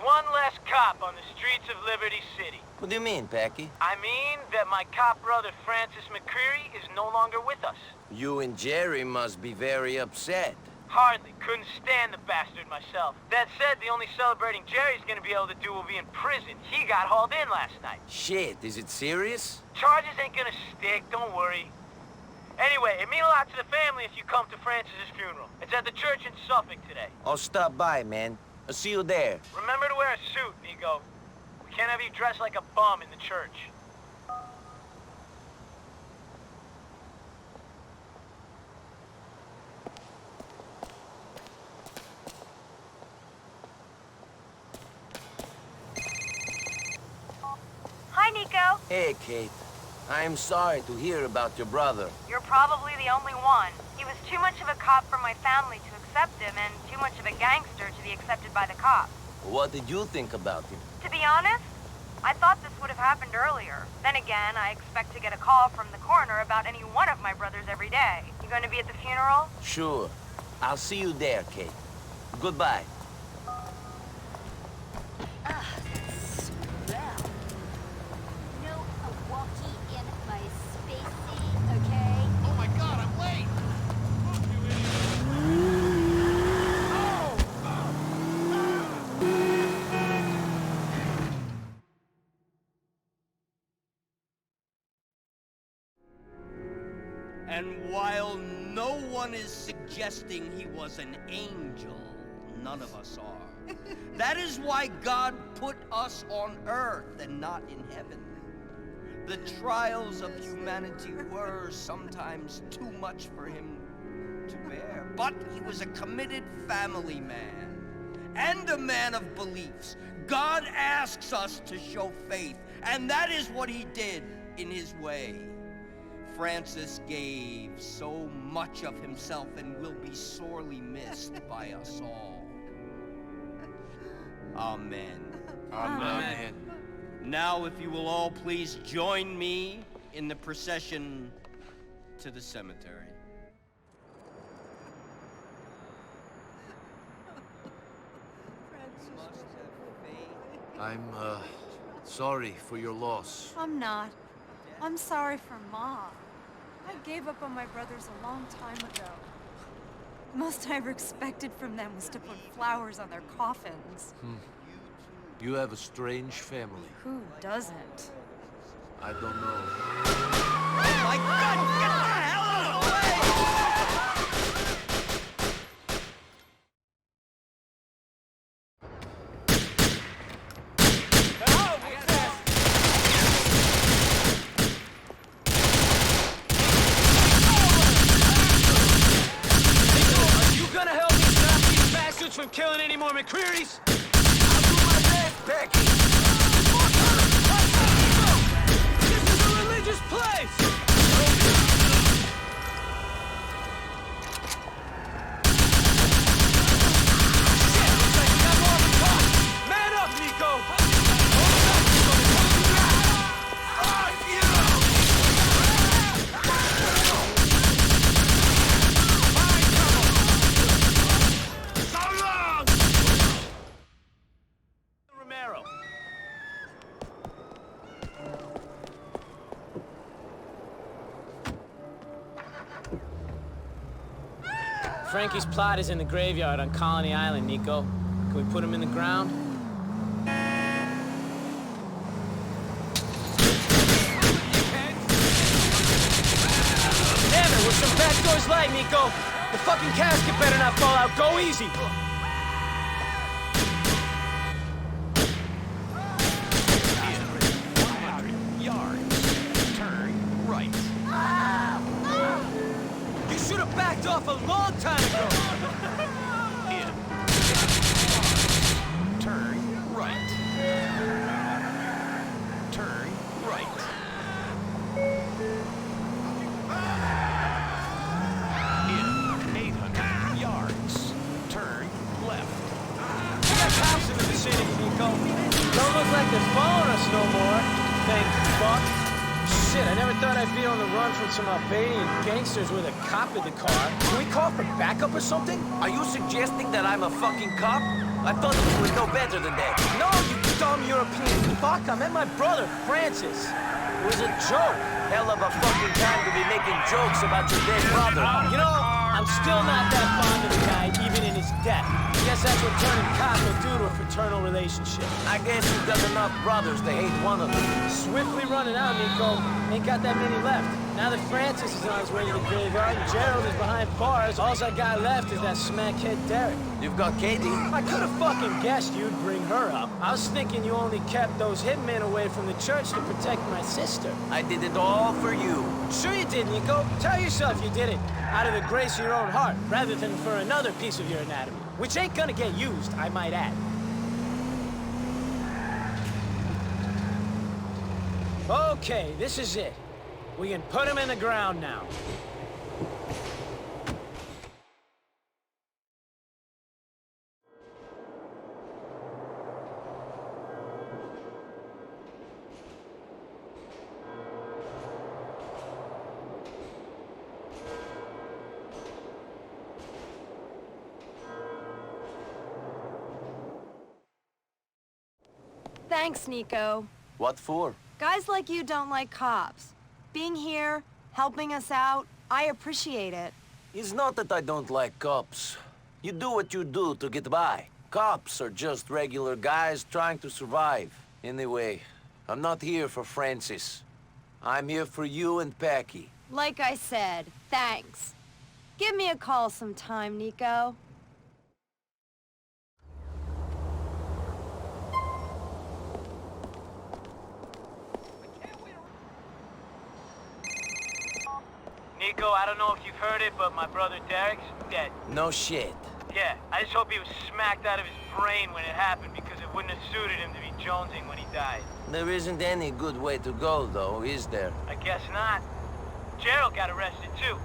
one less cop on the streets of Liberty City. What do you mean, Packy? I mean that my cop brother Francis McCreary is no longer with us. You and Jerry must be very upset. Hardly. Couldn't stand the bastard myself. That said, the only celebrating Jerry's gonna be able to do will be in prison. He got hauled in last night. Shit, is it serious? Charges ain't gonna stick, don't worry. Anyway, it means a lot to the family if you come to Francis's funeral. It's at the church in Suffolk today. I'll stop by, man. I'll see you there. Remember to wear a suit, Nico. We can't have you dressed like a bum in the church. Hi, Nico. Hey, Kate. I'm sorry to hear about your brother. You're probably the only one. He was too much of a cop for my family to accept him, and too much of a gangster to be accepted by the cops. What did you think about him? To be honest, I thought this would have happened earlier. Then again, I expect to get a call from the coroner about any one of my brothers every day. You going to be at the funeral? Sure. I'll see you there, Kate. Goodbye. And while no one is suggesting he was an angel, none of us are. That is why God put us on earth and not in heaven. The trials of humanity were sometimes too much for him to bear. But he was a committed family man and a man of beliefs. God asks us to show faith, and that is what he did in his way. Francis gave so much of himself and will be sorely missed by us all. Amen. Amen. Now, if you will all please join me in the procession to the cemetery. I'm, sorry for your loss. I'm not. I'm sorry for Mom. I gave up on my brothers a long time ago. The most I ever expected from them was to put flowers on their coffins. You have a strange family. Who doesn't? I don't know. Oh my God! Get the hell out of the way! From killing any more McCrearys? I'll do my best, Packy. This is a religious place! Shit, looks like we got more of a talk! Man up, Nico! Frankie's plot is in the graveyard on Colony Island, Nico. Can we put him in the ground? Damn it, what's some back doors like, Nico? The fucking casket better not fall out. Go easy. 100 yards. Turn right. You should have backed off a long time ago. Turn right. Turn right. In 800 yards. Turn left. We got cops in the vicinity, Nico. Don't look like they're following us no more. Thank fuck. Shit, I never thought I'd be on the run from some Albanian gangsters with a cop in the car. Can we call for backup or something? Are you suggesting that I'm a fucking cop? I thought you were no better than that. No, you dumb European fuck. I met my brother, Francis. It was a joke. Hell of a fucking time to be making jokes about your dead brother. You know, I'm still not that fond of the guy, even in his death. I guess that's what turning cop will do to a fraternal relationship. I guess you've got enough brothers to hate one of them. Swiftly running out, Nico. Ain't got that many left. Now that Francis is on his way to the graveyard and Gerald is behind bars, all I got left is that smackhead Derrick. You've got Katie. I could have fucking guessed you'd bring her up. I was thinking you only kept those hitmen away from the church to protect my sister. I did it all for you. Sure you did, Nico. Tell yourself you did it out of the grace of your own heart, rather than for another piece of your anatomy. Which ain't gonna get used, I might add. Okay, this is it. We can put him in the ground now. Thanks, Nico. What for? Guys like you don't like cops. Being here, helping us out, I appreciate it. It's not that I don't like cops. You do what you do to get by. Cops are just regular guys trying to survive. Anyway, I'm not here for Francis. I'm here for you and Packy. Like I said, thanks. Give me a call sometime, Nico. Nico, I don't know if you've heard it, but my brother Derrick's dead. No shit. Yeah, I just hope he was smacked out of his brain when it happened, because it wouldn't have suited him to be jonesing when he died. There isn't any good way to go, though, is there? I guess not. Gerald got arrested, too.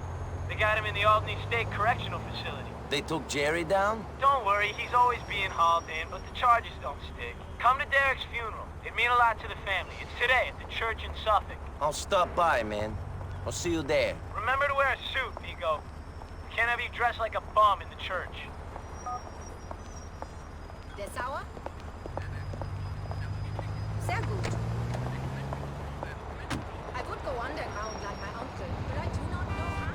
They got him in the Albany State Correctional Facility. They took Jerry down? Don't worry, he's always being hauled in, but the charges don't stick. Come to Derrick's funeral. It'd mean a lot to the family. It's today at the church in Suffolk. I'll stop by, man. I'll see you there. Remember to wear a suit, Nico. Can't have you dressed like a bum in the church. Der sauer? Sehr gut. I would go underground like my uncle, but I do not know how.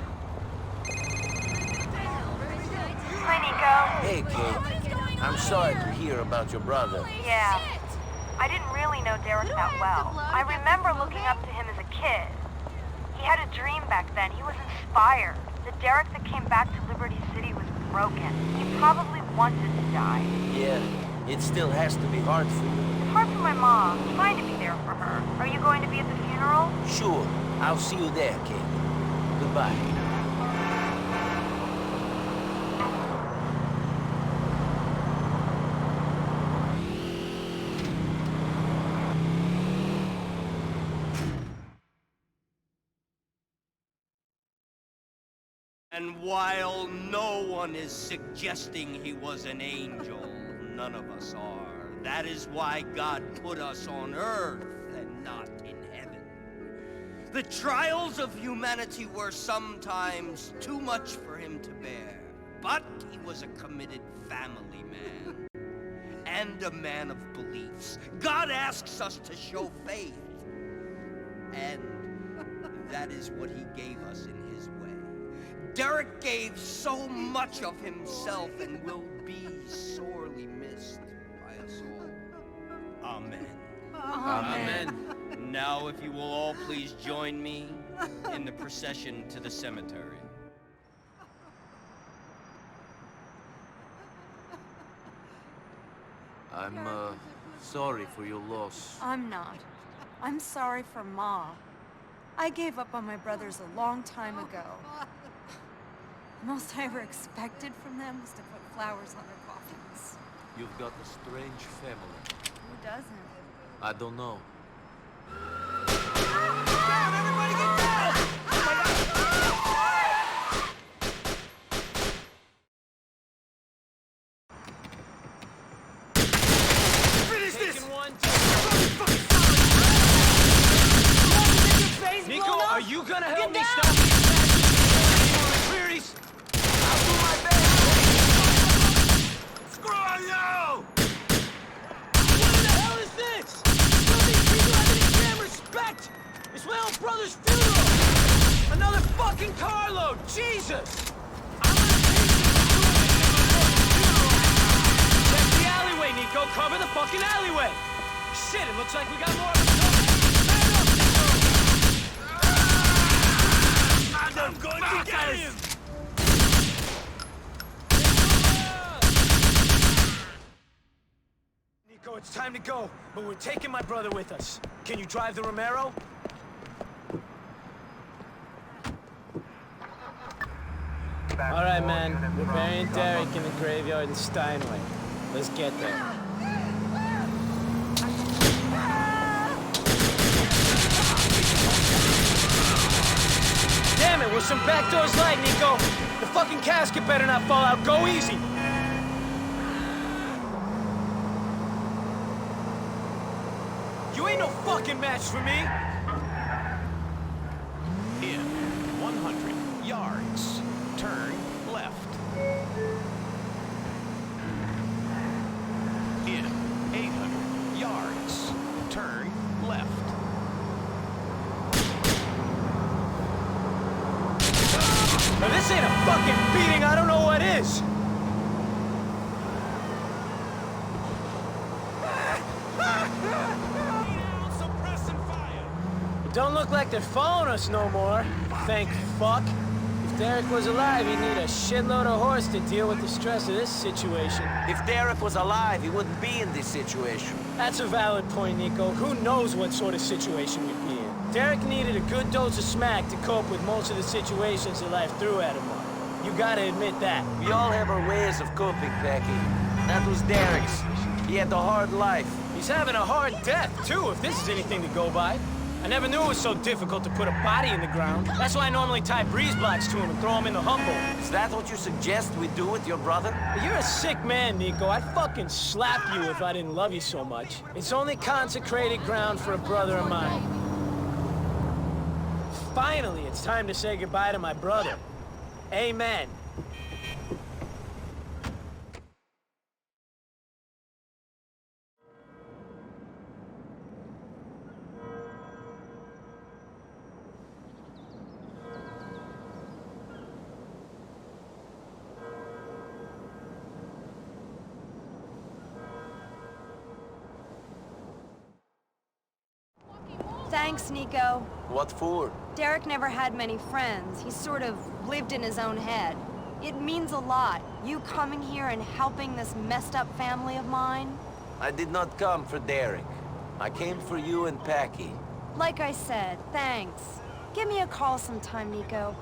Hi, Nico. Hey, kid. I'm sorry to hear about your brother. Yeah. I didn't really know Derrick that well. I remember looking up to him as a kid. He had a dream back then. He was inspired. The Derrick that came back to Liberty City was broken. He probably wanted to die. Yeah, it still has to be hard for you. It's hard for my mom. I'm trying to be there for her. Are you going to be at the funeral? Sure. I'll see you there, kid. Goodbye. And while no one is suggesting he was an angel, none of us are. That is why God put us on Earth and not in heaven. The trials of humanity were sometimes too much for him to bear, but he was a committed family man and a man of beliefs. God asks us to show faith, and that is what he gave us in his way. Derrick gave so much of himself and will be sorely missed by us all. Amen. Amen. Now, if you will all please join me in the procession to the cemetery. I'm, sorry for your loss. I'm not. I'm sorry for Ma. I gave up on my brothers a long time ago. The most I ever expected from them was to put flowers on their coffins. You've got a strange family. Who doesn't? I don't know. Nico, are you gonna help me stop these McCreary's? I'll do my best. Screw you! Looks like we got more of them. I'm going to get him! Nico, it's time to go, but we're taking my brother with us. Can you drive the Romero? All right, man. We're burying Derrick in the graveyard in Steinway. Let's get there. Damn it, will some back doors light, Nico? The fucking casket better not fall out. Go easy. You ain't no fucking match for me. In 100 yards, turn left. In 800 yards, turn left. Now this ain't a fucking beating, I don't know what is. It don't look like they're following us no more, thank fuck. If Derrick was alive, he'd need a shitload of horse to deal with the stress of this situation. If Derrick was alive, he wouldn't be in this situation. That's a valid point, Nico. Who knows what sort of situation we'd be in? Derrick needed a good dose of smack to cope with most of the situations that life threw at him. You gotta admit that. We all have our ways of coping, Becky. That was Derrick's. He had a hard life. He's having a hard death, too, if this is anything to go by. I never knew it was so difficult to put a body in the ground. That's why I normally tie breeze blocks to him and throw him in the Humboldt. Is that what you suggest we do with your brother? You're a sick man, Nico. I'd fucking slap you if I didn't love you so much. It's only consecrated ground for a brother of mine. Finally, it's time to say goodbye to my brother. Amen. Thanks, Nico. What for? Derrick never had many friends. He sort of lived in his own head. It means a lot, you coming here and helping this messed up family of mine. I did not come for Derrick. I came for you and Packy. Like I said, thanks. Give me a call sometime, Nico.